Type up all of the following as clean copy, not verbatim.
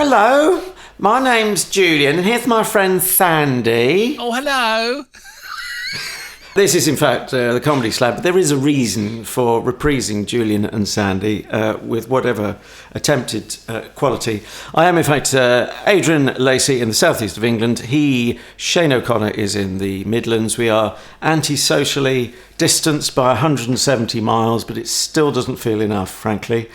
Oh, hello. My name's Julian, and here's my friend Sandy. Oh, hello. This is, in fact, the Comedy Slab, but there is a reason for reprising Julian and Sandy with whatever attempted quality. I am, in fact, Adrian Lacey in the southeast of England. Shane O'Connor, is in the Midlands. We are antisocially distanced by 170 miles, but it still doesn't feel enough, frankly.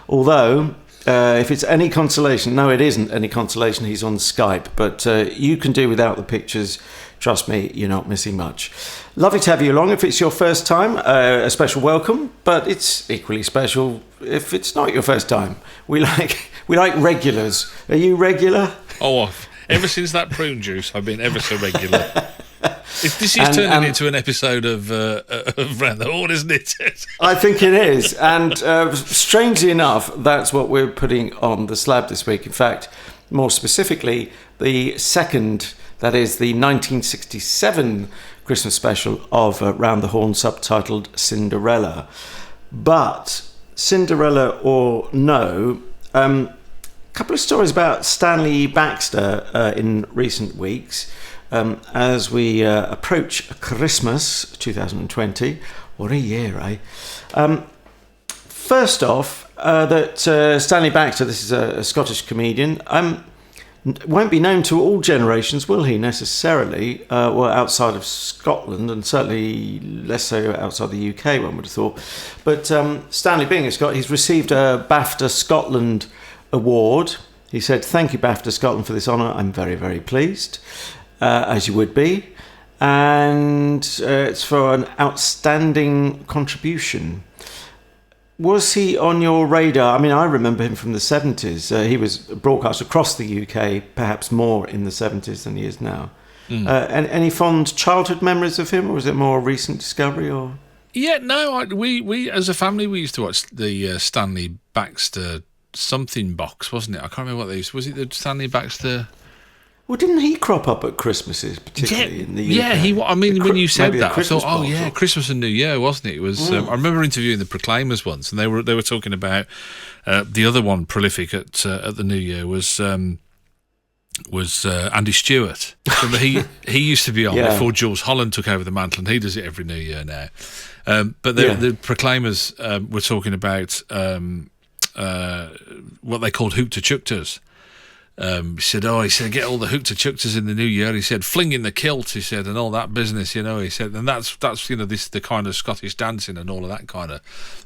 Although, if it's any consolation, no, it isn't any consolation, he's on Skype, but you can do without the pictures. Trust me, you're not missing much. Lovely to have you along. If it's your first time, a special welcome, but it's equally special if it's not your first time. We like regulars. Are you regular? Oh, ever since that prune juice, I've been ever so regular. This is turning into an episode of Round the Horne, isn't it? I think it is. And strangely enough, that's what we're putting on the slab this week. In fact, more specifically, the second... That is the 1967 Christmas special of Round the Horne, subtitled Cinderella. But Cinderella or no, a couple of stories about Stanley Baxter in recent weeks as we approach Christmas 2020. What a year, eh? First off, that Stanley Baxter, this is a Scottish comedian, won't be known to all generations, will he, necessarily? Well, outside of Scotland, and certainly less so outside the UK, one would have thought. But Stanley, being a Scot, he's received a Bafta Scotland award. He said, "Thank you, Bafta Scotland, for this honour. I'm very, very pleased," as you would be. And it's for an outstanding contribution. Was he on your radar? I mean, I remember him from the 70s. He was broadcast across the UK, perhaps more in the 70s than he is now. Any fond childhood memories of him, or was it more a recent discovery? Or yeah, no, we as a family, we used to watch the Stanley Baxter something box, wasn't it? I can't remember what they used. Was it the Stanley Baxter... Well, didn't he crop up at Christmases, particularly in the UK? Yeah, I mean, when you said that, I thought, box, Christmas and New Year, wasn't it? It was. I remember interviewing the Proclaimers once, and they were talking about the other one prolific at the New Year was Andy Stewart. So he used to be on before Jules Holland took over the mantle, and he does it every New Year now. But the Proclaimers were talking about what they called hook-to-chukters. He said, get all the hook-to-chukters in the new year. He said, flinging the kilt, he said, and all that business, he said, and that's the kind of Scottish dancing and all of that kind of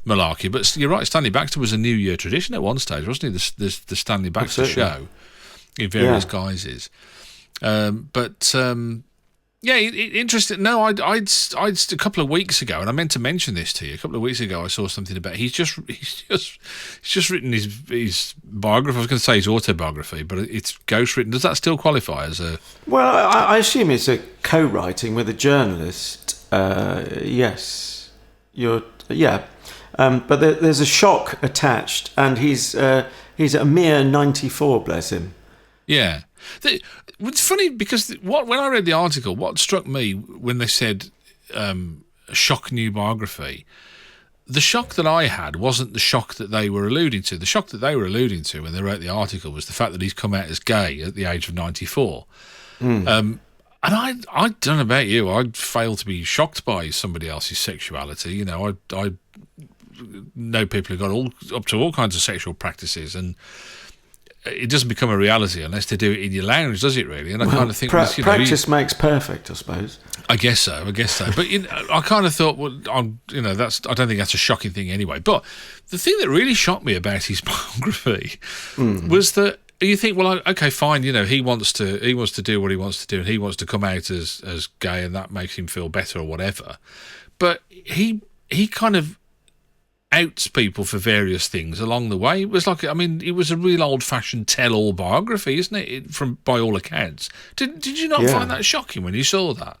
malarkey. But you're right, Stanley Baxter was a New Year tradition at one stage, wasn't he? The Stanley Baxter show in various guises. Interesting. No, I'd a couple of weeks ago, and I meant to mention this to you. A couple of weeks ago, I saw something about he's just written his biography. I was going to say his autobiography, but it's ghostwritten. Does that still qualify as a? Well, I assume it's a co-writing with a journalist. Yes, but there's a shock attached, and he's a mere 94. Bless him. Yeah. It's funny because when I read the article, what struck me when they said shock new biography, the shock that I had wasn't the shock that they were alluding to. The shock that they were alluding to when they wrote the article was the fact that he's come out as gay at the age of 94. And I don't know about you, I'd fail to be shocked by somebody else's sexuality. I know people who got up to all kinds of sexual practices, and it doesn't become a reality unless they do it in your lounge, does it really? And I kind of think practice makes perfect, I suppose. I guess so. But I kind of thought, I don't think that's a shocking thing anyway. But the thing that really shocked me about his biography was that you think, well, okay, fine, he wants to do what he wants to do, and he wants to come out as gay, and that makes him feel better or whatever. But he kind of outs people for various things along the way. It was it was a real old-fashioned tell-all biography, isn't it? By all accounts. Did you not find that shocking when you saw that?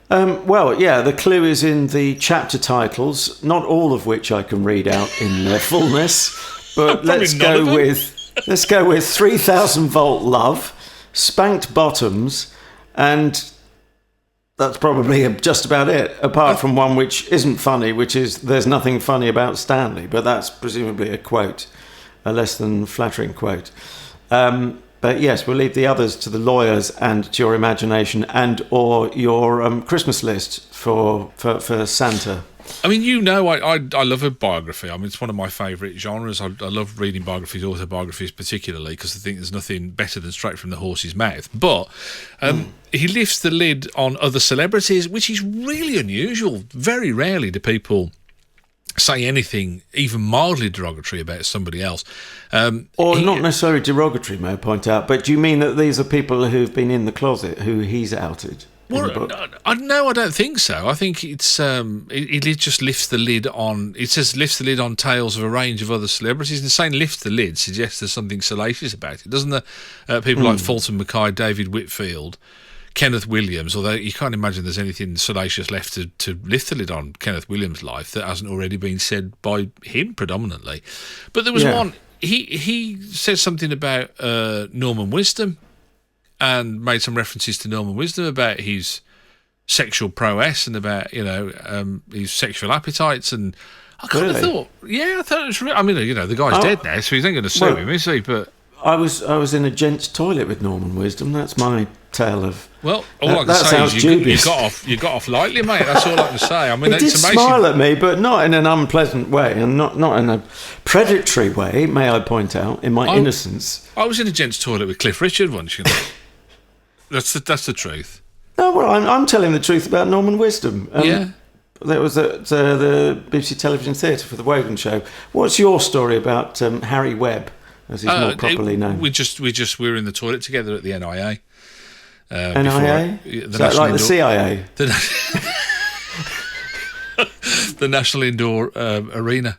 The clue is in the chapter titles, not all of which I can read out in their fullness, but let's go with 3,000 volt love, spanked bottoms, and that's probably just about it, apart from one which isn't funny, which is there's nothing funny about Stanley, but that's presumably a quote, a less than flattering quote. But yes, we'll leave the others to the lawyers and to your imagination and or your Christmas list for Santa. I mean, I love a biography. I mean, it's one of my favourite genres. I love reading biographies, autobiographies particularly, because I think there's nothing better than straight from the horse's mouth. But he lifts the lid on other celebrities, which is really unusual. Very rarely do people say anything even mildly derogatory about somebody else. Not necessarily derogatory, may I point out, but do you mean that these are people who've been in the closet who he's outed? Well, I don't think so. I think it's it just lifts the lid on. It says lifts the lid on tales of a range of other celebrities, and saying lifts the lid suggests there's something salacious about it, doesn't there? People like Fulton Mackay, David Whitfield, Kenneth Williams, although you can't imagine there's anything salacious left to lift the lid on Kenneth Williams' life that hasn't already been said by him predominantly. But there was one. He said something about Norman Wisdom, and made some references to Norman Wisdom about his sexual prowess and about his sexual appetites, and I kind of thought, I thought it was real. I mean, the guy's dead now, so he's not going to sue him, is he? But I was in a gents' toilet with Norman Wisdom. That's my tale of. Well, all I can say is you got off lightly, mate. That's all I can say. I mean, he did smile at me, but not in an unpleasant way, and not in a predatory way. May I point out, in my innocence. I was in a gents' toilet with Cliff Richard once. That's the truth. No, well, I'm telling the truth about Norman Wisdom. That was at the BBC Television Theatre for the Wogan Show. What's your story about Harry Webb, as he's more properly known? We were in the toilet together at the NIA. NIA? Is that like the CIA? The National Indoor Arena.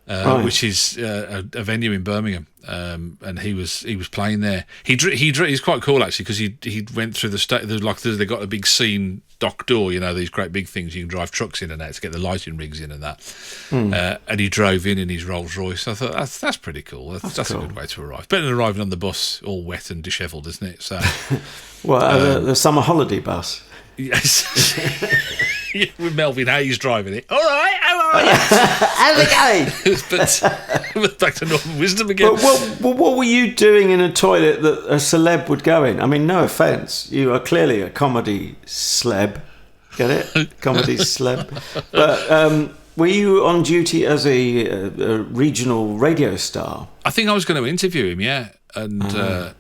Which is a venue in Birmingham, and he was playing there. He's quite cool actually, because he went through the state. They got a big scene dock door, these great big things you can drive trucks in and out to get the lighting rigs in and that. And he drove in his Rolls Royce. I thought that's pretty cool. That's cool. A good way to arrive. Better than arriving on the bus all wet and dishevelled, isn't it? So, the summer holiday bus. Yes. With Melvin Hayes driving it. All right, how are you? How's it going? But back to Norman Wisdom again. But what were you doing in a toilet that a celeb would go in? I mean, no offence, you are clearly a comedy celeb. Get it? Comedy celeb. But were you on duty as a regional radio star? I think I was going to interview him, yeah. And I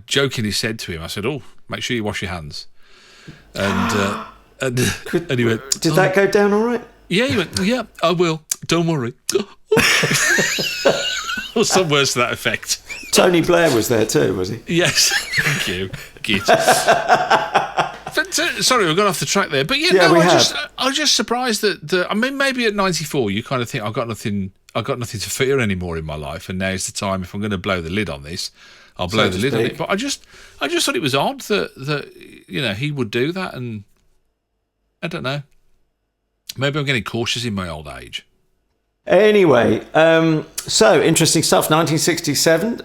jokingly said to him, I said, "Oh, make sure you wash your hands." And he went, "Did that go down all right?" Yeah, he went, "Yeah, I will. Don't worry." Or some words to that effect. Tony Blair was there too, was he? Yes, thank you. Git. But, sorry, we've gone off the track there. But I was just surprised that I mean, maybe at 94 you kind of think I've got nothing to fear anymore in my life, and now's the time. If I'm going to blow the lid on this, I'll blow the lid on it. But I just thought it was odd that he would do that, and I don't know. Maybe I'm getting cautious in my old age. Anyway, so interesting stuff. 1967,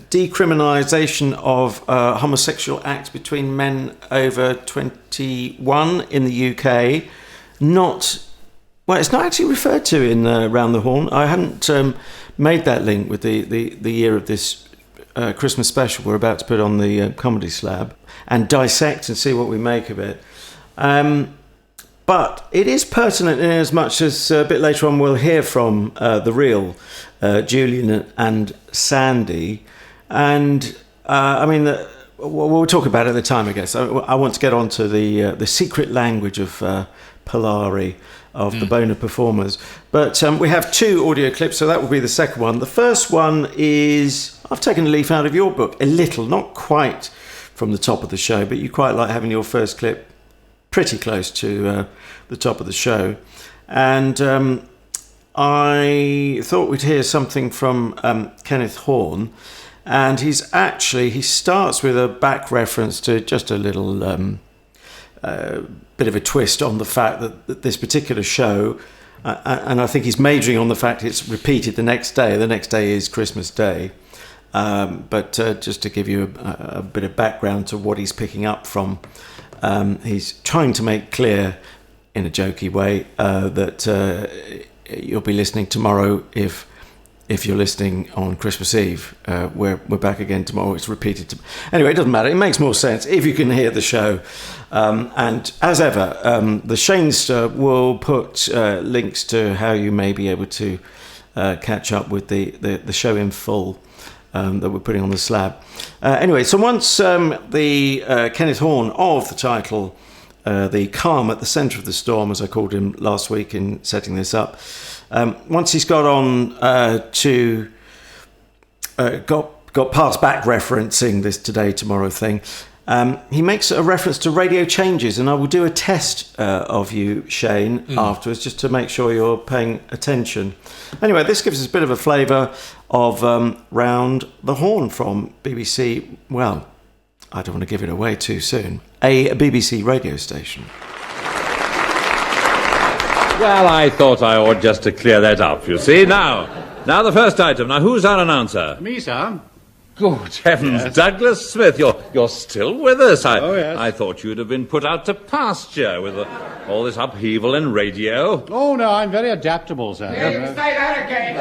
decriminalisation of homosexual acts between men over 21 in the UK. It's not actually referred to in Round the Horn. I hadn't made that link with the year of this Christmas special we're about to put on the Comedy Slab and dissect and see what we make of it. But it is pertinent in as much as a bit later on we'll hear from the real Julian and Sandy. And I mean, we'll talk about it at the time, I guess. I want to get on to the secret language of Polari, of the Boner performers. But we have two audio clips, so that will be the second one. The first one is, I've taken a leaf out of your book, a little, not quite from the top of the show, but you quite like having your first clip pretty close to the top of the show. And I thought we'd hear something from Kenneth Horne. And he starts with a back reference to just a little bit of a twist on the fact that this particular show, and I think he's majoring on the fact it's repeated the next day. The next day is Christmas Day. But just to give you a bit of background to what he's picking up from, he's trying to make clear in a jokey way that you'll be listening tomorrow if if you're listening on Christmas Eve. We're back again tomorrow. It's repeated. Anyway, it doesn't matter. It makes more sense if you can hear the show. And as ever, the Shanester will put links to how you may be able to catch up with the show in full that we're putting on the slab. Anyway, so once the Kenneth Horne of the title, the calm at the centre of the storm, as I called him last week in setting this up, once he's got on got past back referencing this today tomorrow thing, he makes a reference to radio changes, and I will do a test of you, Shane, afterwards, just to make sure you're paying attention. Anyway, this gives us a bit of a flavour of Round the Horn from BBC, well, I don't want to give it away too soon, a BBC radio station. Well, I thought I ought just to clear that up, you see. Now the first item. Now, who's our announcer? Me, sir. Good heavens, yes. Douglas Smith, you're still with us. Yes. I thought you'd have been put out to pasture with all this upheaval in radio. Oh, no, I'm very adaptable, sir. Yeah, you can say that again.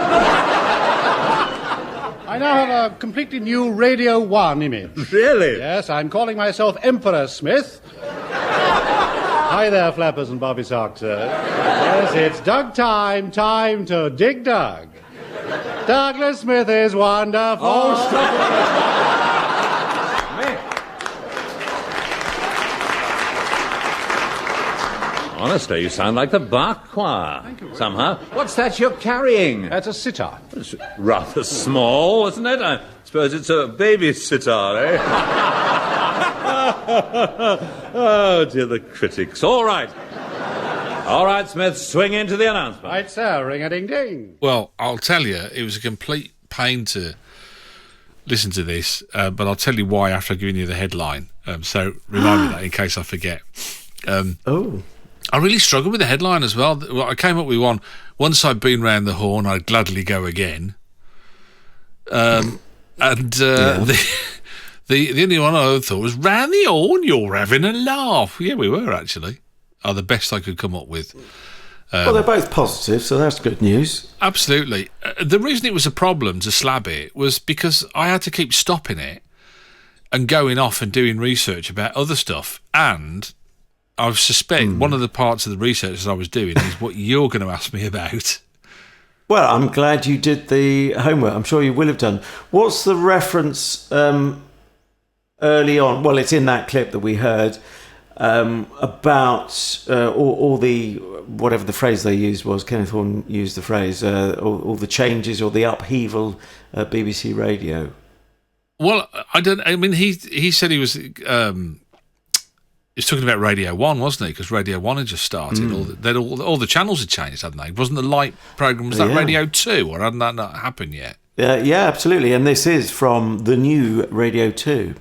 I now have a completely new Radio 1 image. Really? Yes, I'm calling myself Emperor Smith. Hi there, flappers and bobby socks. Yes, it's Doug time to dig Doug. Douglas Smith is wonderful. Oh, stop it. Honestly, you sound like the Bach choir. Thank you. Somehow. What's that you're carrying? That's a sitar. It's rather small, isn't it? I suppose it's a baby sitar, eh? Oh, dear, the critics. All right, Smith, swing into the announcement. Right, sir, ring-a-ding-ding. Well, I'll tell you, it was a complete pain to listen to this, but I'll tell you why after I've given you the headline. So remind me that in case I forget. I really struggled with the headline as well. I came up with one. Once I'd been round the horn, I'd gladly go again. The only one I thought was, round the horn, you're having a laugh. Yeah, we were actually. The best I could come up with. Well, they're both positive, so that's good news. Absolutely. The reason it was a problem to slab it was because I had to keep stopping it and going off and doing research about other stuff. And I suspect one of the parts of the research that I was doing is what you're going to ask me about. Well, I'm glad you did the homework. I'm sure you will have done. What's the reference early on? Well, it's in that clip that we heard about all the, whatever the phrase they used was, Kenneth Horne used the phrase, all the changes or the upheaval at BBC Radio. Well, he said he was... he was talking about Radio 1, wasn't he? Because Radio 1 had just started. All the channels had changed, hadn't they? Wasn't the light programme, was that Radio 2, or hadn't that not happened yet? Yeah, absolutely. And this is from the new Radio 2.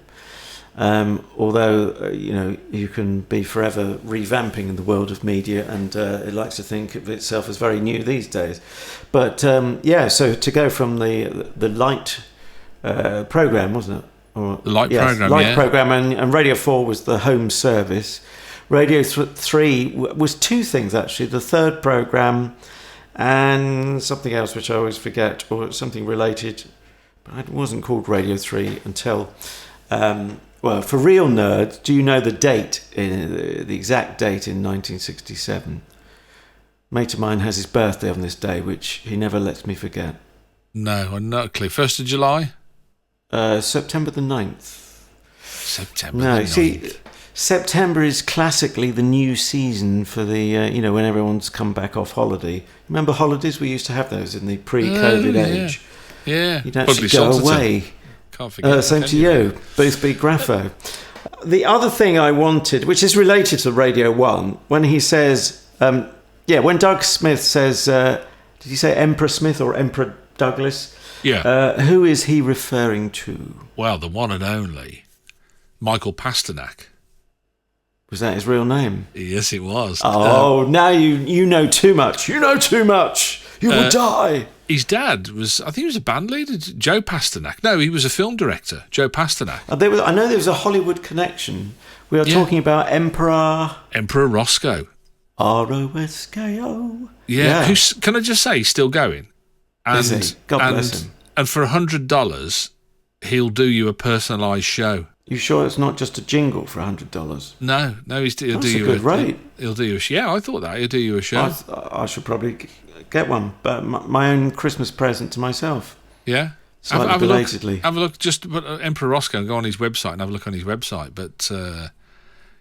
Although, you can be forever revamping in the world of media, and it likes to think of itself as very new these days. But, so to go from the light programme, wasn't it? The light programme, programme, and Radio 4 was the home service. Radio 3 was two things, actually. The third programme and something else, which I always forget, or something related. But it wasn't called Radio 3 until... for real nerds, do you know the date, the exact date in 1967? Mate of mine has his birthday on this day, which he never lets me forget. No, I'm not clear. 1st of July? September the 9th. September the 9th. See, September is classically the new season for the, when everyone's come back off holiday. Remember holidays? We used to have those in the pre-COVID age. Yeah. You'd actually go away. Can't forget. Same to you. Both be Grapho. The other thing I wanted, which is related to Radio 1, when he says, when Doug Smith says, did he say Emperor Smith or Emperor Douglas? Yeah. Who is he referring to? Well, the one and only Michael Pasternak. Was that his real name? Yes, it was. Oh, now you know too much. You know too much. You will die. His dad was, I think he was a band leader, Joe Pasternak. No, he was a film director, Joe Pasternak. I know there was a Hollywood connection. We are talking about Emperor Roscoe. R-O-S-K-O. Yeah. Who's, can I just say, he's still going? Is he? God bless him. And for $100, he'll do you a personalised show. You sure it's not just a jingle for $100? No, he'll do That's you a good rate. He'll do you a show. Yeah, I thought that. He'll do you a show. I should probably get one, but my own Christmas present to myself. Yeah. Slightly belatedly. Have a look. Just put Emperor Roscoe and go on his website and have a look on his website. But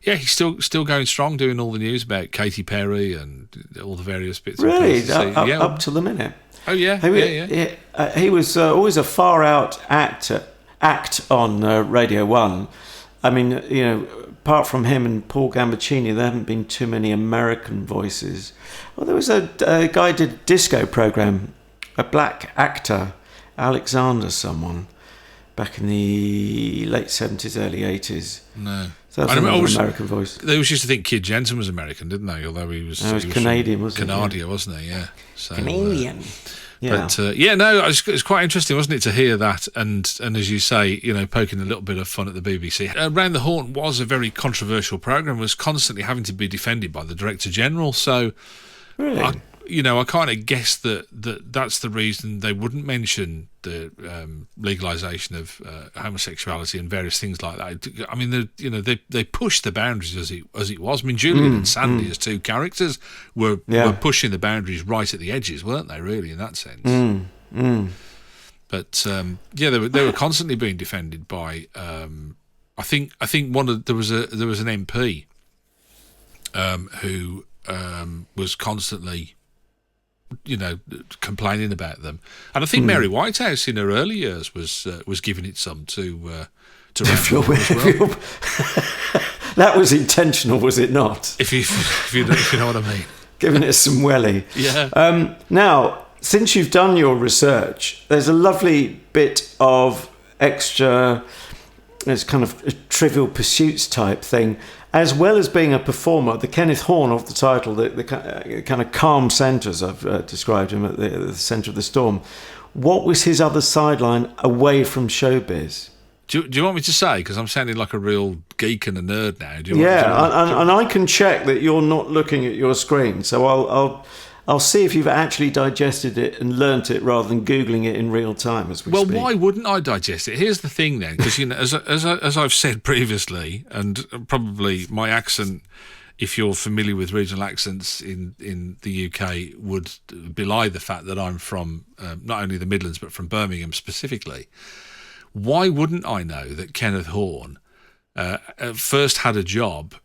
yeah, he's still going strong, doing all the news about Katy Perry and all the various bits. Really, and pieces. up to the minute. Oh yeah, He was always a far out act on Radio 1. I mean, apart from him and Paul Gambaccini, there haven't been too many American voices. Well, there was a guy who did a disco program, a black actor, Alexander someone, back in the late 70s, early 80s. No. So that's another American voice. They always used to think Kid Jensen was American, didn't they? Although he was Canadian, wasn't he? Canadian, wasn't he? Yeah. So, Canadian. Yeah. But it's quite interesting, wasn't it, to hear that? And as you say, poking a little bit of fun at the BBC. Round the Horn was a very controversial programme, was constantly having to be defended by the Director General. So, really? I kind of guess that's the reason they wouldn't mention the legalisation of homosexuality and various things like that. I mean, they pushed the boundaries as it was. I mean, Julian and Sandy as two characters were pushing the boundaries right at the edges, weren't they? Really, in that sense. But they were constantly being defended by. I think there was an MP who was constantly complaining about them, and I think Mary Whitehouse in her early years was giving it some to as well. That was intentional, was it not? If you know what I mean, giving it some welly. Yeah. Now, since you've done your research, there's a lovely bit of extra. It's kind of a Trivial Pursuits type thing. As well as being a performer, the Kenneth Horne of the title, the kind of calm centre, as I've described him, at the centre of the storm. What was his other sideline away from showbiz? Do you want me to say? Because I'm sounding like a real geek and a nerd now. And I can check that you're not looking at your screen, so I'll see if you've actually digested it and learnt it rather than Googling it in real time as we speak. Well, why wouldn't I digest it? Here's the thing then, because as I've said previously, and probably my accent, if you're familiar with regional accents in the UK, would belie the fact that I'm from not only the Midlands but from Birmingham specifically. Why wouldn't I know that Kenneth Horne first had a job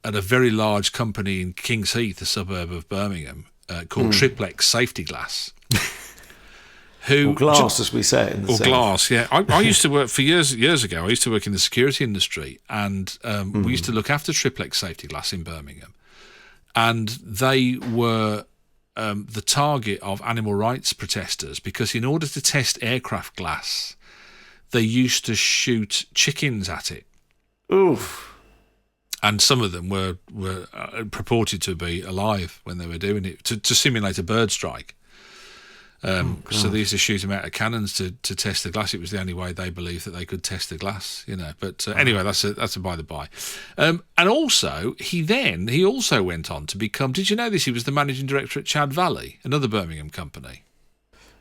at a very large company in Kings Heath, a suburb of Birmingham, called Triplex Safety Glass. Or glass, as we say in the South. Or glass, yeah. I used to work, for years ago, I used to work in the security industry, and we used to look after Triplex Safety Glass in Birmingham. And they were the target of animal rights protesters, because in order to test aircraft glass, they used to shoot chickens at it. Oof. And some of them were purported to be alive when they were doing it to simulate a bird strike. So they used to shoot them out of cannons to test the glass. It was the only way they believed that they could test the glass, But anyway, that's a by the by. And also, he also went on to become. Did you know this? He was the managing director at Chad Valley, another Birmingham company.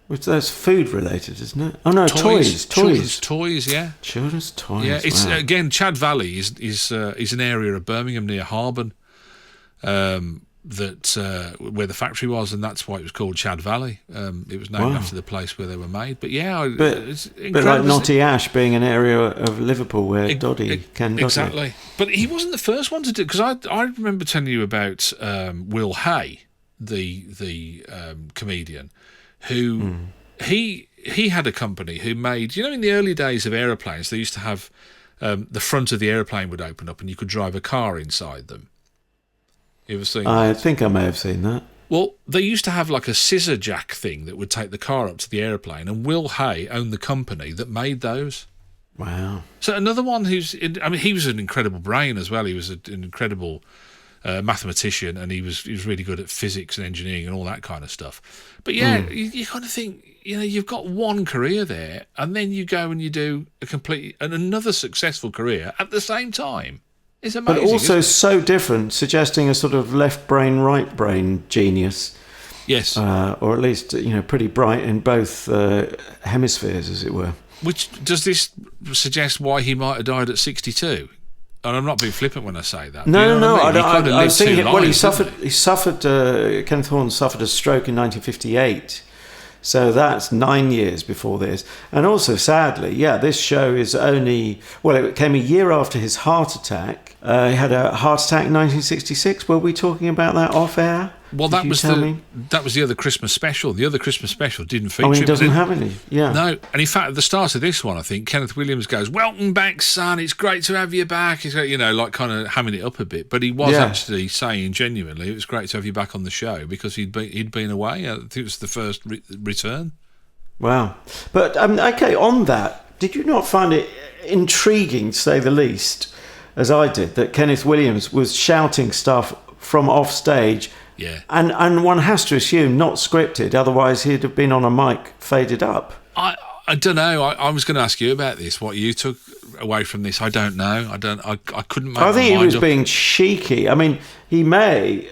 Which that's food related, isn't it? Oh no, toys. Children's toys, yeah. Children's toys. Yeah, it's wow. Again, Chad Valley is an area of Birmingham near Harborne, that where the factory was, and that's why it was called Chad Valley. It was named after the place where they were made. But yeah, it's incredible. But like Knotty Ash being an area of Liverpool where Ken Doddy. Exactly. But he wasn't the first one to do it, because I remember telling you about Will Hay, the comedian, who he had a company who made, in the early days of aeroplanes, they used to have the front of the aeroplane would open up and you could drive a car inside them. You ever seen I think I may have seen that. Well, they used to have like a scissor jack thing that would take the car up to the aeroplane, and Will Hay owned the company that made those. Wow. So another one he was an incredible brain as well. He was an incredible mathematician, and he was really good at physics and engineering and all that kind of stuff. But yeah, you kind of think, you've got one career there, and then you go and you do another successful career at the same time. It's amazing. But also so different, suggesting a sort of left brain, right brain genius. Yes. Or at least, pretty bright in both hemispheres, as it were. Which, does this suggest why he might have died at 62? And I'm not being flippant when I say that. No, I was thinking. Well, he suffered. suffered. Kenneth Horne suffered a stroke in 1958, so that's 9 years before this. And also, sadly, this show is only. Well, it came a year after his heart attack. He had a heart attack in 1966. Were we talking about that off air? Well, that was the other Christmas special. The other Christmas special didn't feature. Oh, he doesn't have any. Yeah. No, and in fact, at the start of this one, I think Kenneth Williams goes, "Welcome back, son. It's great to have you back." He's like kind of hamming it up a bit, but he was actually saying genuinely, "It was great to have you back on the show," because he'd been away. I think it was the first return. Wow. But okay, on that, did you not find it intriguing, to say the least, as I did, that Kenneth Williams was shouting stuff from off stage? Yeah. And one has to assume not scripted, otherwise he'd have been on a mic faded up. I don't know. I was going to ask you about this. What you took away from this? I don't know. I couldn't make my mind up. I think he was being cheeky. I mean, he may.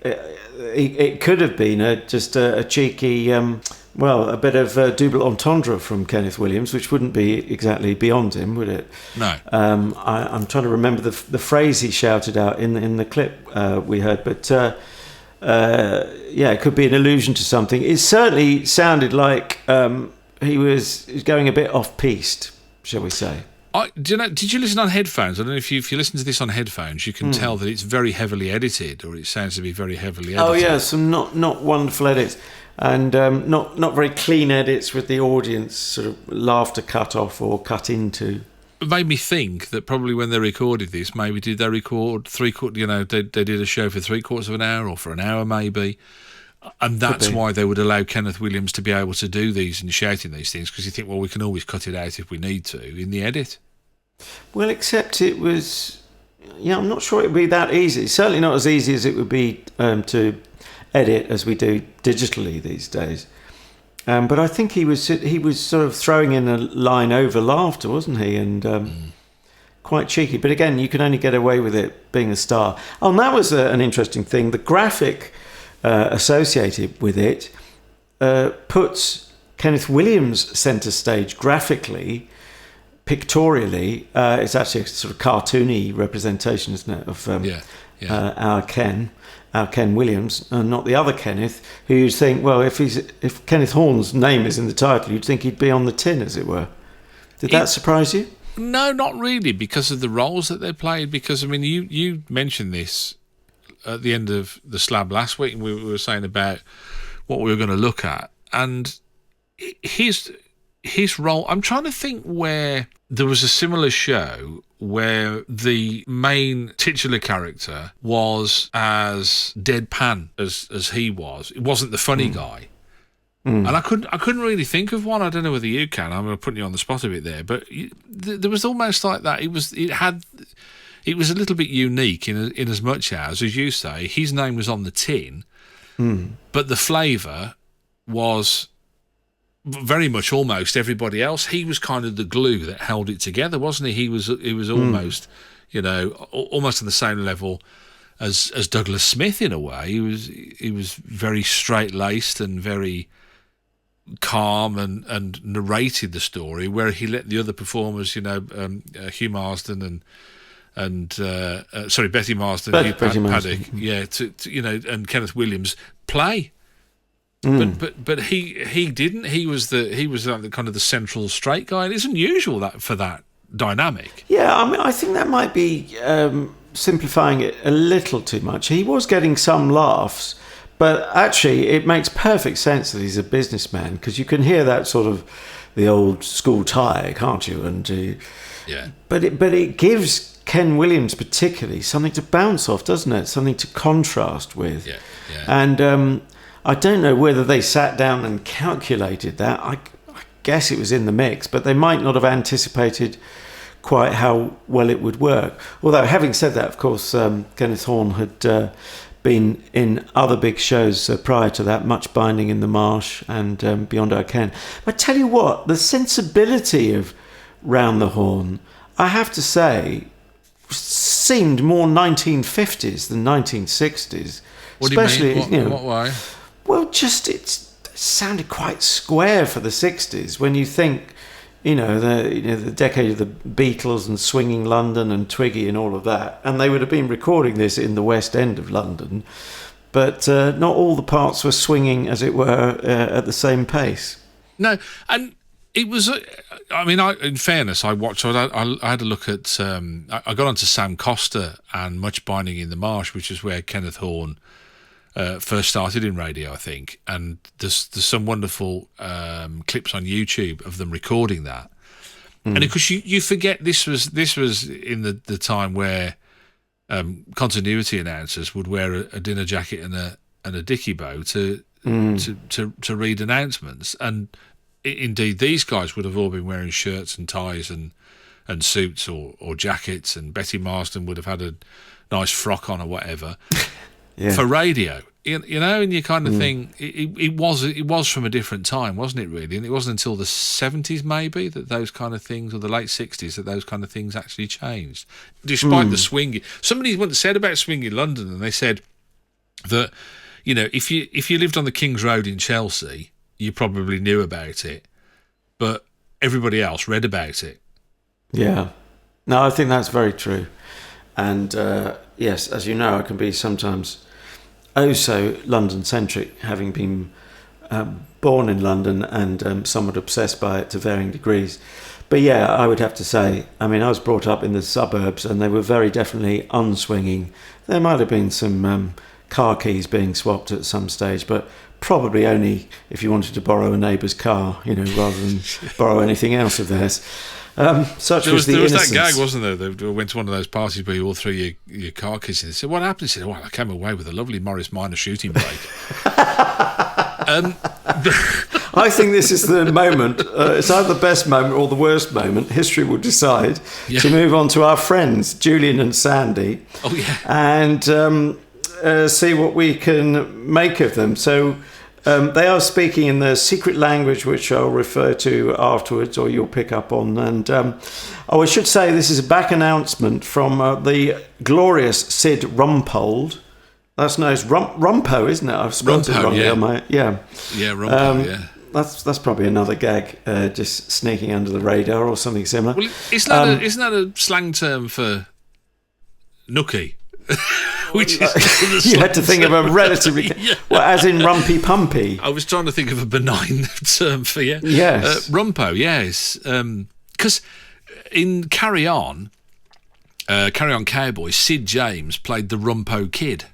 It could have been just a cheeky. A bit of double entendre from Kenneth Williams, which wouldn't be exactly beyond him, would it? No. I'm trying to remember the phrase he shouted out in the clip we heard, but it could be an allusion to something. It certainly sounded like he was going a bit off-piste, shall we say. Did you listen on headphones? I don't know if you listen to this on headphones, you can tell that it's very heavily edited, or it sounds to be very heavily edited. Oh yeah, some not wonderful edits, and not very clean edits with the audience sort of laughter cut off or cut into. It made me think that probably when they recorded this, maybe did they record they did a show for 3/4 of an hour or for an hour maybe. And that's why they would allow Kenneth Williams to be able to do these and shouting these things, because you think, well, we can always cut it out if we need to in the edit. Well, except it was, I'm not sure it would be that easy. Certainly not as easy as it would be to edit as we do digitally these days. But I think he was sort of throwing in a line over laughter, wasn't he? And quite cheeky. But again, you can only get away with it being a star. Oh, and that was an interesting thing. The graphic associated with it puts Kenneth Williams centre stage graphically, pictorially. It's actually a sort of cartoony representation, isn't it, of our Ken Williams, and not the other Kenneth, who you'd think, well, if Kenneth Horne's name is in the title, you'd think he'd be on the tin, as it were. Did that surprise you? No, not really, because of the roles that they played. Because, I mean, you mentioned this at the end of the Slab last week, and we were saying about what we were going to look at, and his role. I'm trying to think where there was a similar show where the main titular character was as deadpan as he was. It wasn't the funny guy. And I couldn't really think of one. I don't know whether you can. I'm going to put you on the spot a bit there, but there was almost like that. It was a little bit unique in as much as you say, his name was on the tin, but the flavour was very much almost everybody else. He was kind of the glue that held it together, wasn't he? He was almost, almost on the same level as Douglas Smith in a way. He was very straight-laced and very calm and narrated the story, where he let the other performers, Hugh Marsden and Betty Marsden, Hugh Paddick, and Kenneth Williams play. But he didn't. He was the kind of the central straight guy. And it's unusual for that dynamic. Yeah, I mean, I think that might be simplifying it a little too much. He was getting some laughs, but actually it makes perfect sense that he's a businessman, because you can hear that sort of the old school tie, can't you? And but it gives Ken Williams particularly something to bounce off, doesn't it? Something to contrast with. Yeah. And I don't know whether they sat down and calculated that. I guess it was in the mix, but they might not have anticipated quite how well it would work. Although, having said that, of course, Kenneth Horne had been in other big shows prior to that, Much Binding in the Marsh and Beyond Our Ken. But I tell you what, the sensibility of Round the Horne, I have to say, seemed more 1950s than 1960s. What do you Especially, mean? you know, What way? well, just it sounded quite square for the 60s when you think, the decade of the Beatles and swinging London and Twiggy and all of that, and they would have been recording this in the West End of London, but not all the parts were swinging, as it were, at the same pace. No, and it was. In fairness, I watched. I had a look at. I got onto Sam Coster and Much Binding in the Marsh, which is where Kenneth Horne first started in radio, I think. And there's some wonderful clips on YouTube of them recording that. And of course, you forget this was in the time where continuity announcers would wear a dinner jacket and a dicky bow to read announcements, and indeed these guys would have all been wearing shirts and ties and suits or jackets, and Betty Marsden would have had a nice frock on or whatever for radio. And you kind of think it was from a different time, wasn't it, really? And it wasn't until the 70s maybe that those kind of things, or the late 60s, that those kind of things actually changed, despite the swing. Somebody once said about swing in London, and they said that if you lived on the King's Road in Chelsea, you probably knew about it, but everybody else read about it. Yeah. No, I think that's very true. And yes, as you know, I can be sometimes so London-centric, having been born in London and somewhat obsessed by it to varying degrees. But yeah, I would have to say, I was brought up in the suburbs, and they were very definitely unswinging. There might have been some car keys being swapped at some stage, but probably only if you wanted to borrow a neighbour's car, rather than borrow anything else of theirs. Such was the innocence. There was that gag, wasn't there? They went to one of those parties where you all threw your car keys in. They said, "What happened?" He said, "Well, I came away with a lovely Morris Minor shooting brake." I think this is the moment. It's either the best moment or the worst moment. History will decide. To move on to our friends, Julian and Sandy. Oh yeah. And see what we can make of them. So they are speaking in the secret language, which I'll refer to afterwards, or you'll pick up on. And I should say this is a back announcement from the glorious Sid Rumpold. That's known as Rumpo, isn't it? I've spelled it wrong. Yeah, Rumpo, That's probably another gag, just sneaking under the radar or something similar. Well, isn't that a slang term for nookie? Which is you had to think of a relatively... Well, as in rumpy pumpy. I was trying to think of a benign term for you. Yes. Rumpo, yes. Because in Carry On Cowboy, Sid James played the Rumpo Kid.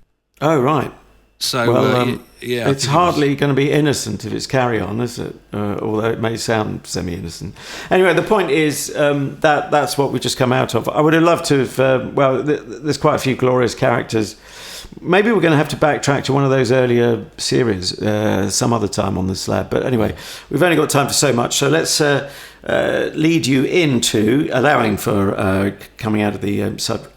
Oh, right. So, it's hardly going to be innocent if it's Carry On, is it? Although it may sound semi-innocent. Anyway, the point is that's what we've just come out of. I would have loved to have... there's quite a few glorious characters. Maybe we're going to have to backtrack to one of those earlier series some other time on the Slab. But anyway, we've only got time for so much. So let's lead you into allowing for coming out of the Sid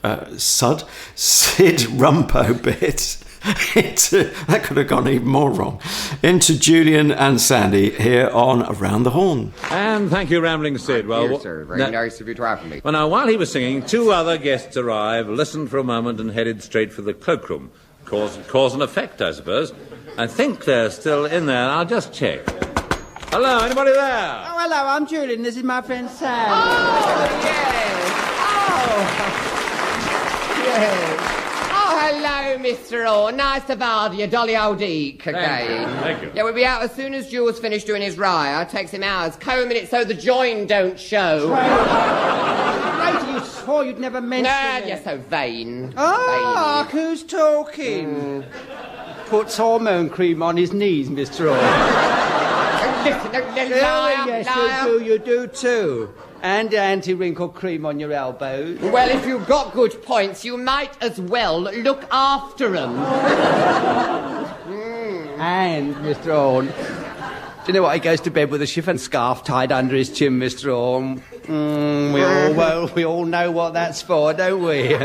Rumpo bit. That could have gone even more wrong. Into Julian and Sandy here on Around the Horn. And thank you, Rambling Sid. Well, yes, sir. Very nice of you to have me. Well, now, while he was singing, two other guests arrived, listened for a moment, and headed straight for the cloakroom. Cause and effect, I suppose. I think they're still in there. I'll just check. Hello, anybody there? Oh, hello, I'm Julian. This is my friend Sam. Oh, yes. Oh, yes. Hello, Mr. Horne. Nice to have you, Dolly Old Eek, again. Thank you. Yeah, we'll be out as soon as Jules finished doing his rye. It takes him hours combing it so the join don't show. Later you swore you'd never mention it. You're so vain. Oh, who's talking? Puts hormone cream on his knees, Mr. Horne. Listen, liar, yes, liar. you do too. And anti-wrinkle cream on your elbows. Well, if you've got good points, you might as well look after them. And, Mr. Horne, do you know what? He goes to bed with a chiffon scarf tied under his chin, Mr. Horne. We all know what that's for, don't we?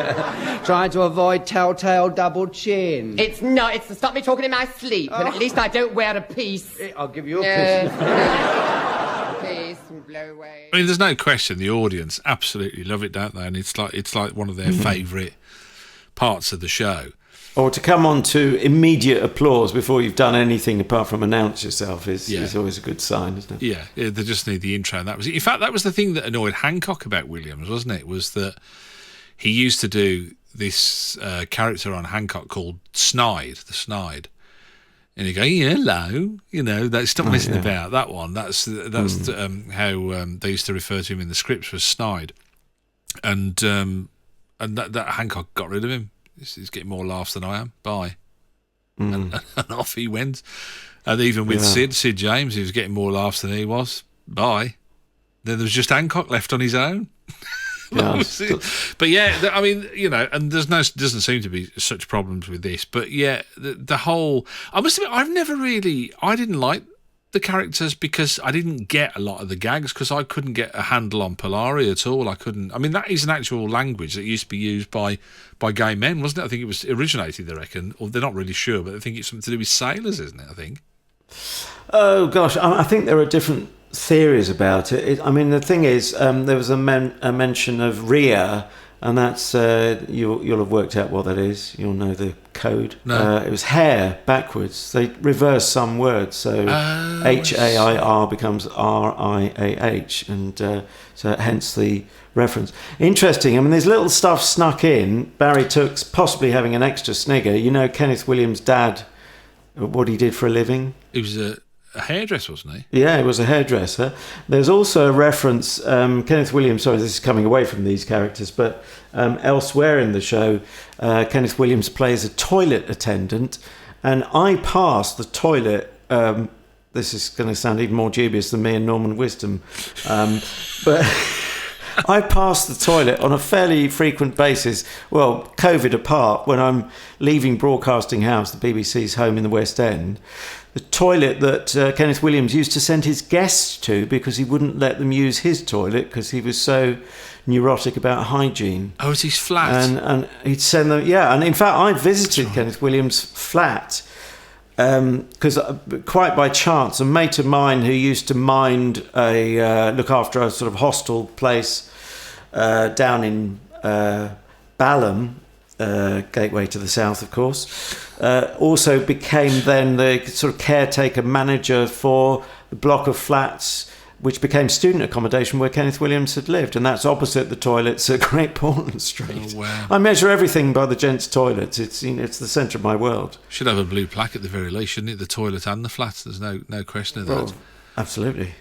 Trying to avoid telltale double chin. It's not. It's to stop me talking in my sleep. And at least I don't wear a piece. I'll give you a piece. Piece. and blow away. I mean, there's no question the audience absolutely love it, don't they? And it's like one of their favourite parts of the show. Or to come on to immediate applause before you've done anything apart from announce yourself is always a good sign, isn't it? Yeah, they just need the intro. And that was it. In fact, that was the thing that annoyed Hancock about Williams, wasn't it? Was that he used to do this character on Hancock called Snide, the Snide. And you go, hello, stop messing about that one. That's how they used to refer to him in the scripts was Snide. And that Hancock got rid of him. He's getting more laughs than I am. Bye. And off he went. And even with Sid James, he was getting more laughs than he was. Bye. Then there was just Hancock left on his own. Yeah, but yeah, I mean, and doesn't seem to be such problems with this. But yeah, the whole. I must admit, I didn't like the characters because I didn't get a lot of the gags because I couldn't get a handle on Polari at all. I couldn't. I mean, that is an actual language that used to be used by gay men, wasn't it? I think it was originated, they reckon, or they're not really sure, but I think it's something to do with sailors, isn't it? I think. Oh gosh, I think there are different theories about it. I mean, the thing is, there was a mention of Rhea. And that's, you'll have worked out what that is. You'll know the code. No. It was hair backwards. They reverse some words. So H-A-I-R becomes R-I-A-H. And so hence the reference. Interesting. I mean, there's little stuff snuck in. Barry Tooks possibly having an extra snigger. Kenneth Williams' dad, what he did for a living? He was a hairdresser, wasn't he? Yeah, he was a hairdresser. There's also a reference, Kenneth Williams, sorry, this is coming away from these characters, but elsewhere in the show, Kenneth Williams plays a toilet attendant, and I passed the toilet, this is going to sound even more dubious than me and Norman Wisdom, but I passed the toilet on a fairly frequent basis, well, COVID apart, when I'm leaving Broadcasting House, the BBC's home in the West End. The toilet that Kenneth Williams used to send his guests to because he wouldn't let them use his toilet because he was so neurotic about hygiene. Oh, it's his flat. And he'd send them, and in fact I visited Kenneth Williams' flat because quite by chance a mate of mine who used to look after a sort of hostel place down in Balham, gateway to the south, of course, also became then the sort of caretaker manager for the block of flats which became student accommodation where Kenneth Williams had lived, and that's opposite the toilets at Great Portland Street. Oh, wow. I measure everything by the gents' toilets. It's the centre of my world. Should have a blue plaque at the very least, shouldn't it? The toilet and the flats. There's no question of that. Well, absolutely.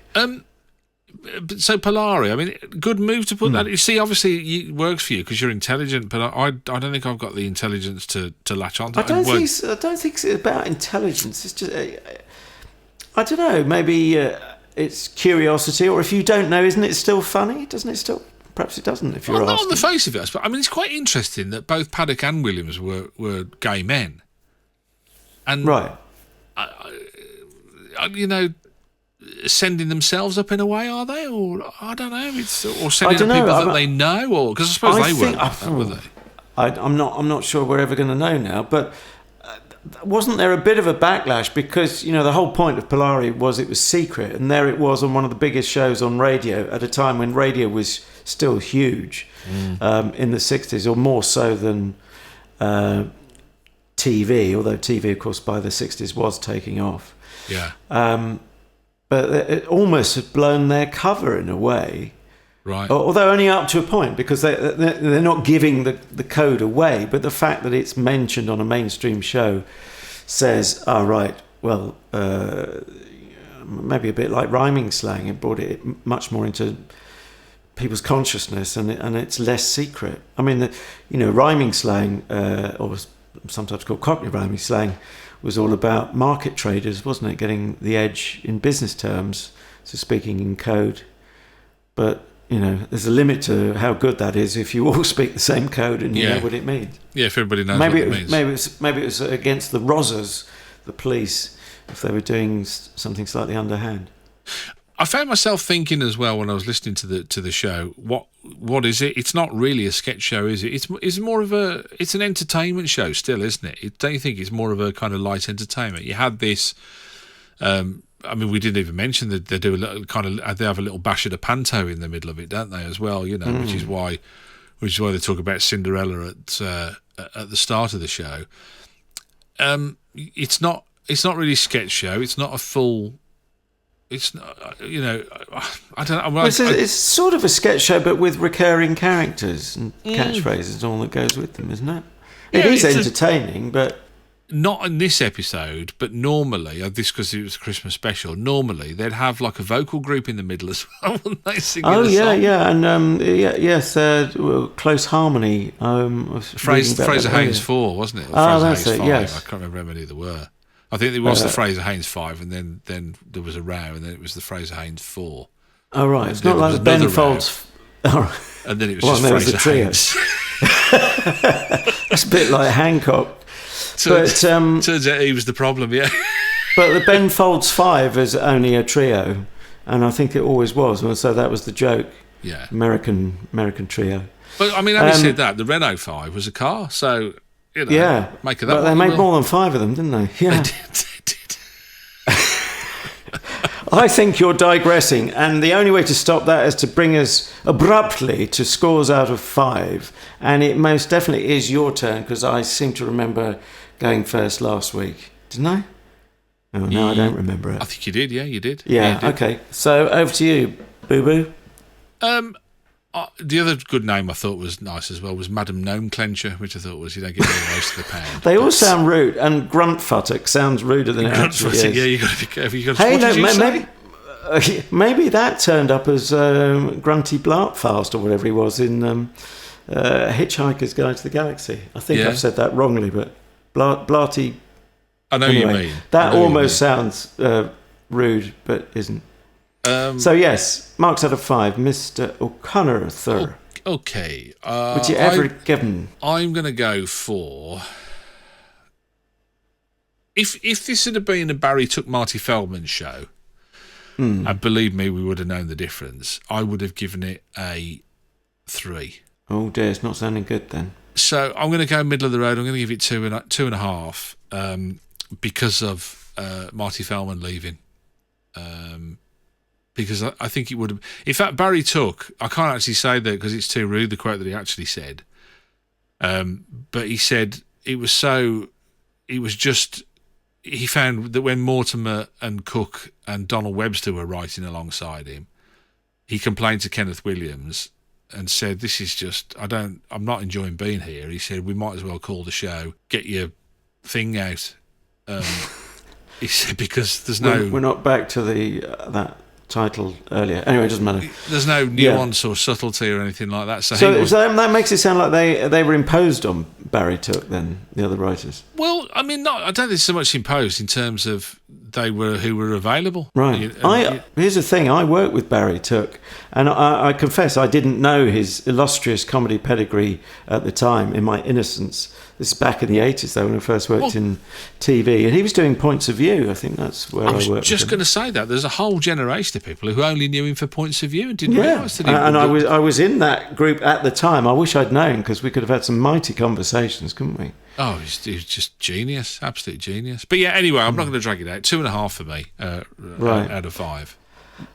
So Polari, I mean, good move to put that. You see, obviously it works for you because you're intelligent, but I don't think I've got the intelligence to latch on to it. I don't think it's about intelligence. It's just I don't know. Maybe it's curiosity, or if you don't know, isn't it still funny? Doesn't it still? Perhaps it doesn't. If you're asking. Not on the face of it, but I mean, it's quite interesting that both Paddick and Williams were gay men, and right. Sending themselves up in a way, are they? Or I don't know. Or sending up people that they know, or because I suppose they were they? I'm not sure we're ever going to know now. But wasn't there a bit of a backlash because the whole point of Polari was it was secret, and there it was on one of the biggest shows on radio at a time when radio was still huge in the 60s, or more so than TV. Although TV, of course, by the 60s was taking off. Yeah. But it almost had blown their cover in a way. Right. Although only up to a point, because they're not giving the code away, but the fact that it's mentioned on a mainstream show says, maybe a bit like rhyming slang. It brought it much more into people's consciousness, and it's less secret. I mean, rhyming slang, or sometimes called Cockney rhyming slang, was all about market traders, wasn't it? Getting the edge in business terms, so speaking in code. But, there's a limit to how good that is if you all speak the same code and you know what it means. Yeah, if everybody knows what it means. Maybe it was against the Rozzers, the police, if they were doing something slightly underhand. I found myself thinking as well when I was listening to the show, what is it? It's not really a sketch show, is it? It's more of it's an entertainment show still, isn't it? Don't you think it's more of a kind of light entertainment? You had this I mean, we didn't even mention that they do a little they have a little bash of the panto in the middle of it, don't they? As well, you know, which is why they talk about Cinderella at the start of the show. It's not really a sketch show. It's not a full. It's not, you know, I don't know. It's sort of a sketch show, but with recurring characters and catchphrases and all that goes with them, isn't it? It is entertaining, but not in this episode. But normally, this because it was a Christmas special. Normally, they'd have like a vocal group in the middle as well, wouldn't they? Singing a song? And yes, close harmony. Fraser Haynes 4, wasn't it? Or that's Fraser it. 5. Yes, I can't remember how many there were. I think it was the Fraser Haynes 5, and then there was a row, and then it was the Fraser Haynes 4. Oh right, it's not like the Ben Folds. And then it was just Fraser Haynes. It's a bit like Hancock. Turns out he was the problem, yeah. But the Ben Folds 5 is only a trio, and I think it always was. So that was the joke. Yeah, American trio. But I mean, having said that, the Renault 5 was a car, so. You know, make of that. But they made more than 5 of them, didn't they? Yeah, they did. I think you're digressing, and the only way to stop that is to bring us abruptly to scores out of 5. And it most definitely is your turn, because I seem to remember going first last week, didn't I? Oh, no, I don't remember it. I think you did. Yeah, you did. Yeah. you did. Okay. So over to you, Boo Boo. The other good name I thought was nice as well was Madam Gnome Clencher, which I thought was, you don't get any roast to the pound. They all sound rude, and Gruntfuttock sounds ruder than it actually is. Yeah, you got to be careful. Maybe that turned up as Grunty Blartfast or whatever he was in Hitchhiker's Guide to the Galaxy. I think I've said that wrongly, but Blarty. I know anyway, you mean. That almost sounds rude, but isn't. So yes, marks out of 5, Mr. O'Connor, sir. Okay. Would you ever give him? I'm going to go for. If this had been a Barry Took Marty Feldman show, and believe me, we would have known the difference. I would have given it a 3. Oh dear, it's not sounding good then. So I'm going to go middle of the road. I'm going to give it 2.5 because of Marty Feldman leaving. Because I think it would have. In fact, Barry Took, I can't actually say that because it's too rude, the quote that he actually said. But he said he found that when Mortimer and Cooke and Donald Webster were writing alongside him, he complained to Kenneth Williams and said, "This is just, I'm not enjoying being here." He said, "We might as well call the show, get your thing out." He said, because there's we're not back to that title earlier. Anyway, it doesn't matter. There's no nuance or subtlety or anything like that. So that makes it sound like they were imposed on Barry Took then, the other writers. Well, I mean, I don't think it's so much imposed in terms of who were available. Right. Here's the thing. I worked with Barry Took, and I confess I didn't know his illustrious comedy pedigree at the time, in my innocence. This is back in the 80s, though, when I first worked in TV. And he was doing Points of View. I think that's where I worked with him. Just going to say that. There's a whole generation of people who only knew him for Points of View and didn't realise that he and I was in that group at the time. I wish I'd known, because we could have had some mighty conversations, couldn't we? Oh, he was just genius. Absolute genius. But yeah, anyway, I'm not going to drag it out. 2.5 for me out of 5.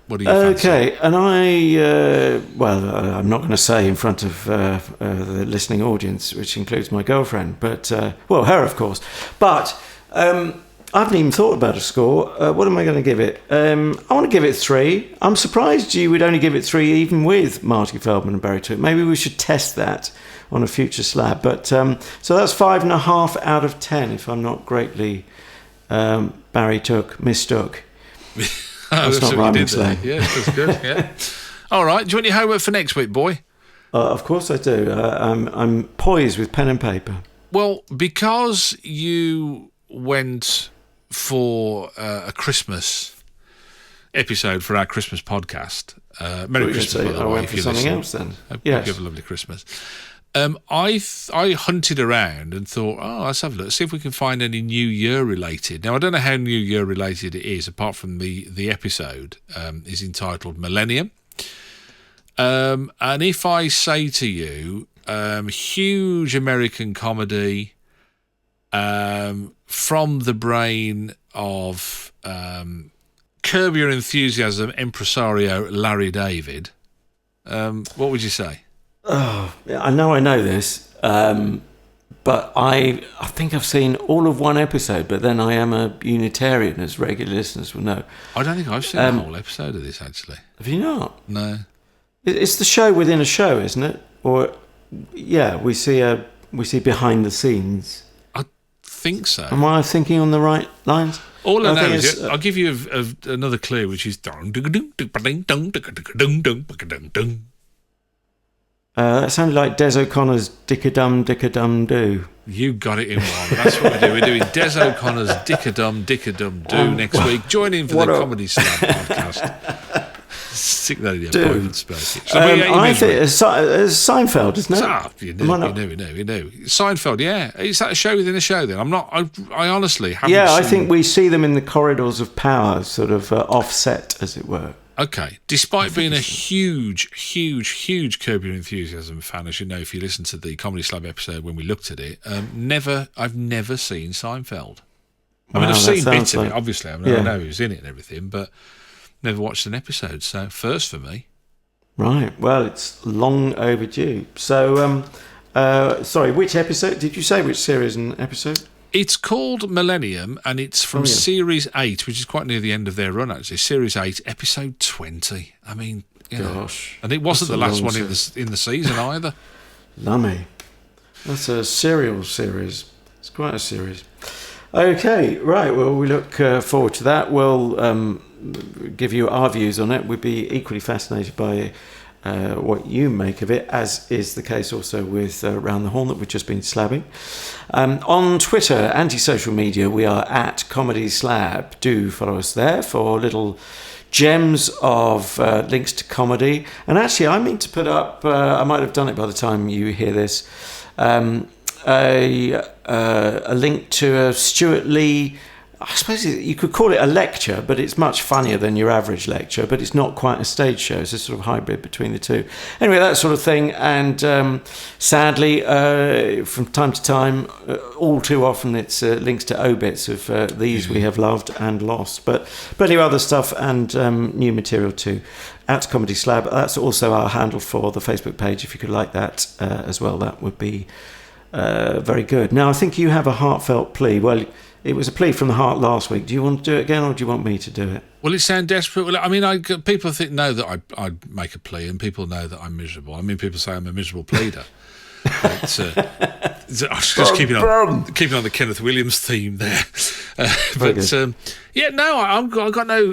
What do you fancy? Okay, and I'm not going to say in front of the listening audience, which includes my girlfriend, but, her, of course. But I haven't even thought about a score. What am I going to give it? I want to give it 3. I'm surprised you would only give it 3 even with Marty Feldman and Barry Took. Maybe we should test that on a future slab. But so that's 5.5 out of 10, if I'm not greatly Barry Took mistook. That's not rhyming slang. Yeah, that's good. Yeah. All right. Do you want your homework for next week, boy? Of course I do. I'm poised with pen and paper. Well, because you went for a Christmas episode for our Christmas podcast. Merry Christmas, by the way. I went for something else then. Hope you have a lovely Christmas. I hunted around and thought, let's have a look, see if we can find any New Year related. Now, I don't know how New Year related it is, apart from the episode is entitled Millennium. And if I say to you, huge American comedy from the brain of Curb Your Enthusiasm impresario Larry David, what would you say? Oh, I know this, but I think I've seen all of one episode, but then I am a Unitarian, as regular listeners will know. I don't think I've seen a whole episode of this, actually. Have you not? No. It's the show within a show, isn't it? Or, yeah, we see behind the scenes. I think so. Am I thinking on the right lines? All I know is, I'll give you another clue, which is... That sounded like Des O'Connor's Dick-a-Dum-Dick-a-Dum-Do. You got it in one. That's what we do. We're doing Des O'Connor's Dick-a-Dum-Dick-a-Dum-Do next week. Join in for the Comedy Slab podcast. Stick that in your private space. I think it's Seinfeld, isn't it? You know. Seinfeld, yeah. Is that a show within a show then? I honestly haven't seen... I think we see them in the corridors of power, sort of offset, as it were. Okay. Despite being a huge Curb Your Enthusiasm fan, as you know, if you listen to the Comedy Slab episode when we looked at it, I've never seen Seinfeld. I mean, I've seen bits of it, obviously. I know he was in it and everything, but never watched an episode. So, first for me. Right. Well, it's long overdue. So, sorry, which episode? Did you say which series and episode? It's called Millennium, and it's from Series 8, which is quite near the end of their run, actually. Series 8, Episode 20. I mean, gosh. And it wasn't the last one in the season either. Lummy. That's a serial series. It's quite a series. Okay, right. Well, we look forward to that. We'll give you our views on it. We'd be equally fascinated by what you make of it, as is the case also with Round the Horn that we've just been slabbing. On Twitter, anti-social media, we are at Comedy Slab. Do follow us there for little gems of links to comedy. And actually, I mean to put up, I might have done it by the time you hear this, a link to a Stuart Lee, I suppose you could call it a lecture, but it's much funnier than your average lecture, but it's not quite a stage show. It's a sort of hybrid between the two. Anyway, that sort of thing. And sadly, from time to time, all too often, it's links to obits of these we have loved and lost. But plenty of other stuff and new material too. At Comedy Slab. That's also our handle for the Facebook page. If you could like that as well, that would be very good. Now, I think you have a heartfelt plea. Well, it was a plea from the heart last week. Do you want to do it again, or do you want me to do it? Well, it sounds desperate. Well, I mean, people know that I make a plea, and people know that I'm miserable. I mean, people say I'm a miserable pleader. I was just keeping on the Kenneth Williams theme there. I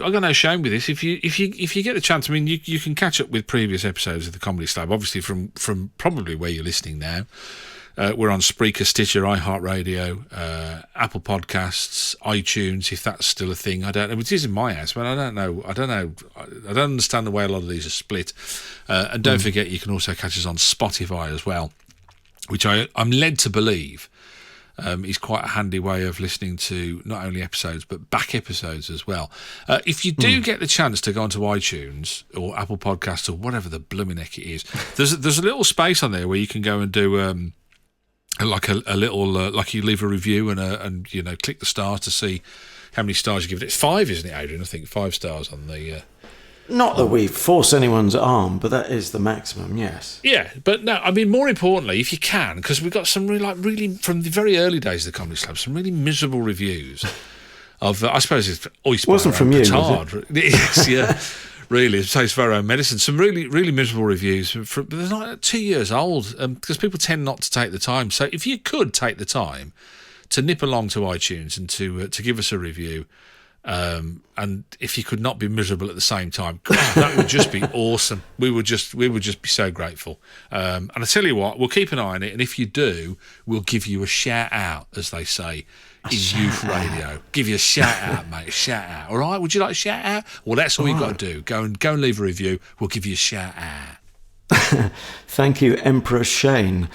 got no shame with this. If you get the chance, I mean, you can catch up with previous episodes of the Comedy Slab, obviously from probably where you're listening now. We're on Spreaker, Stitcher, iHeart Radio, Apple Podcasts, iTunes, if that's still a thing. I don't know. It is in my house, but I don't know. I don't understand the way a lot of these are split. And don't forget, you can also catch us on Spotify as well, which I'm led to believe is quite a handy way of listening to not only episodes, but back episodes as well. If you do get the chance to go onto iTunes or Apple Podcasts or whatever the blooming heck it is, there's a little space on there where you can go and do... like a little, like you leave a review and you know, click the stars to see how many stars you give it. It's 5, isn't it, Adrian? I think 5 stars on the... Not that we force anyone's arm, but that is the maximum, yes. Yeah, but no, I mean, more importantly, if you can, because we've got some really, from the very early days of the Comedy Slab, some really miserable reviews of, I suppose it's... Wasn't from you, was it? Yes, yeah. Really, it takes for our own medicine. Some really, really miserable reviews. They're like 2 years old because people tend not to take the time. So if you could take the time to nip along to iTunes and to give us a review, and if you could not be miserable at the same time, God, that would just be awesome. We would just be so grateful. And I tell you what, we'll keep an eye on it. And if you do, we'll give you a shout out, as they say. In youth radio. Give you a shout out, mate. A shout out. All right? Would you like a shout out? Well, that's all you've got to do. Go and leave a review. We'll give you a shout out. Thank you, Emperor Shane.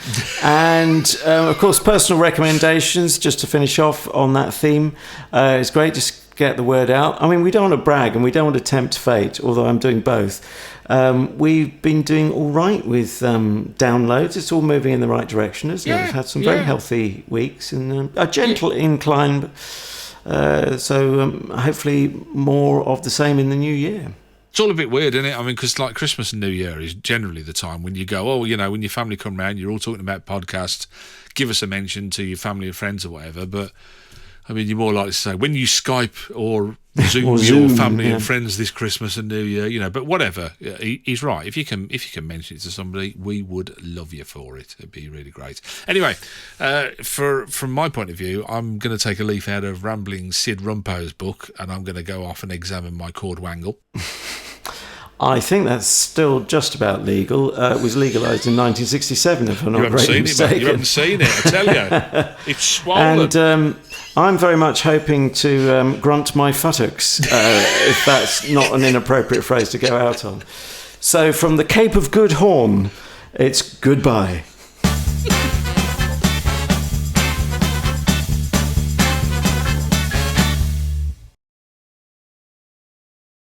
And, of course, personal recommendations, just to finish off on that theme. It's great. Just get the word out. I mean, we don't want to brag and we don't want to tempt fate, although I'm doing both. We've been doing all right with downloads. It's all moving in the right direction, isn't it? We've had some very healthy weeks and a gentle incline. Hopefully more of the same in the new year. It's all a bit weird, isn't it? I mean, because like Christmas and New Year is generally the time when you go, when your family come round, you're all talking about podcasts, give us a mention to your family and friends or whatever. But, I mean, you're more likely to say, when you Skype or Zoom your family and friends this Christmas and New Year, but whatever. He's right. If you can mention it to somebody, we would love you for it. It'd be really great. Anyway, from my point of view, I'm going to take a leaf out of Rambling Sid Rumpo's book, and I'm going to go off and examine my cord wangle. I think that's still just about legal. It was legalised in 1967, if I'm not greatly mistaken. You haven't seen it, I tell you. It's swollen. And I'm very much hoping to grunt my futtocks, if that's not an inappropriate phrase to go out on. So from the Cape of Good Horn, it's goodbye.